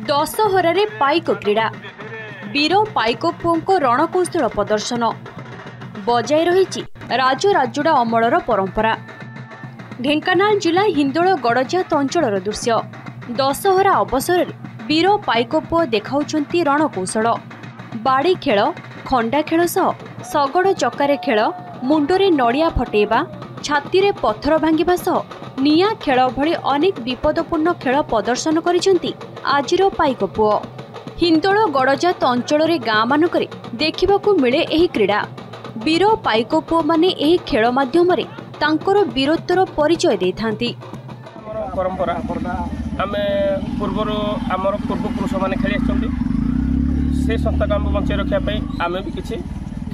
दशहरारे पाइक क्रीड़ा वीर पाइक पुओं रणकौशल प्रदर्शन बजाय रही राजराजुड़ा अमलर परंपरा। ढेंकानाल जिला हिंदोल गड़जात अंचल दृश्य दशहरा अवसर में वीर पाइक पुओ देखाउछंती रणकौशल। बाड़ी खेल खंडा खेल सह शगड़ चक्कर खेल मुंडरे नड़िया फटेवा छाती रे पत्थर भांगिबा सह निया खेल भली अनेक विपदपूर्ण खेल प्रदर्शन करिसेंती आजिर पाइक पुओ। हिंदोल गड़जात अंचल गाँ मानकरे देखिबाकू मिले एही क्रीड़ा। वीर पाइक पुओ माने एही खेल माध्यम रे तांकर वीरत्वर परिचय देथांती। परंपरा आमे पूर्वर आमर पूर्वपुरुष माने खेली आछंती से संस्था को आम बचाई रखा आमे भी किसी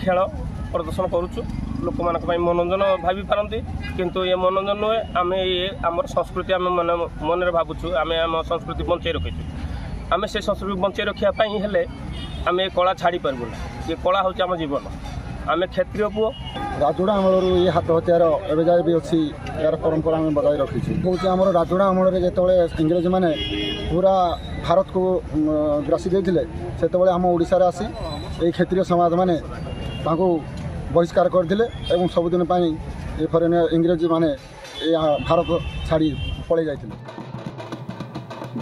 खेल प्रदर्शन करुचु। लोक मान मनोरंजन भावी पारती किंतु ये मनोरंजन नुहे आम ये आम संस्कृति आम मन भावुँ आम आम संस्कृति बचाई रखीचु। आम से संस्कृति बचाई रखापी हेले आम ये कला छाड़ी पार्बू ना। ये कला हूँ आम जीवन। आम क्षेत्रीय पुओ राजुड़ा अमल ये हाथ हथियार एवं जाए भी अच्छी यार परंपरा आम बजाय रखीचु। हूँ आम राजुड़ा अमल जो इंग्रेज मैंने पूरा भारत को ग्रासी देते से आम ओडिशा रे आसी ये क्षेत्रीय समाज मैंने बहिष्कार करते एवं सबुदिन ये फरेनर इंग्रेज माने भारत छाड़ी पलि जाते।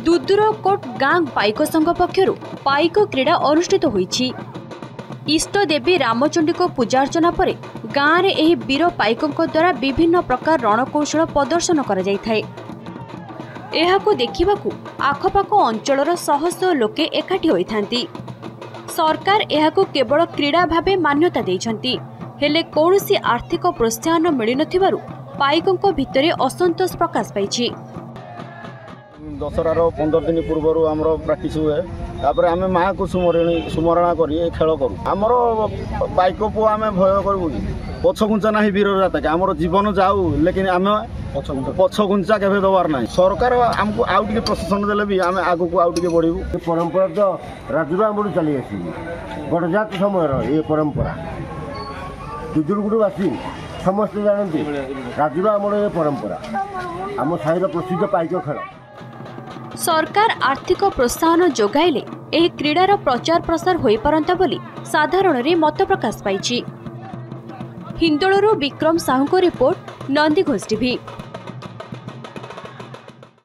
दुदुरकोट गाँ पाइक संघ पक्षर पाइक क्रीड़ा अनुष्ठित होईछि। इष्ट देवी रामचंडी को पूजार्चना पर गाँव में एही वीर पाइकों द्वारा विभिन्न प्रकार रणकौशल प्रदर्शन करा जायथाय। एहाको देखिबाकू आखपाख अंचलर शह शह लोके एकाठी होइथांती। सरकार एहाको केवल क्रीड़ा भावे मान्यता देइछंती हेले कौनसी आर्थिक प्रोत्साहन मिल नथिबारु पाइकों भितरे असंतोष प्रकाश पाइछि। दशहरार 15 दिन पूर्व आमर प्राक्टिस हुए तापर आम माँ को सुमरणा कर खेल करूँ। आमर पाइक पुओ आम भय करूँ पछघुंचा ना वीर जाता आमर जीवन जाऊ लेकिन आम पछघुंचा के दबार ना। सरकार आमको आउ टे प्रशासन देले भी आम आग को आउ टे बढ़ू। परंपरा तो राजुड़ा आम चली आसी गड़जात समय ये परंपरा दुदुरगुड़वासी समस्त जानते राजुड़ा आमर ये परंपरा आम साहिर प्रसिद्ध पाइक खेल। सरकार आर्थिक प्रोत्साहन जोगाइले एही क्रीडार प्रचार प्रसार होई पारंता बोली साधारण रे मत प्रकाश पाइछि। हिंदोलरू विक्रम साहू को रिपोर्ट, नंदीघोष टीवी।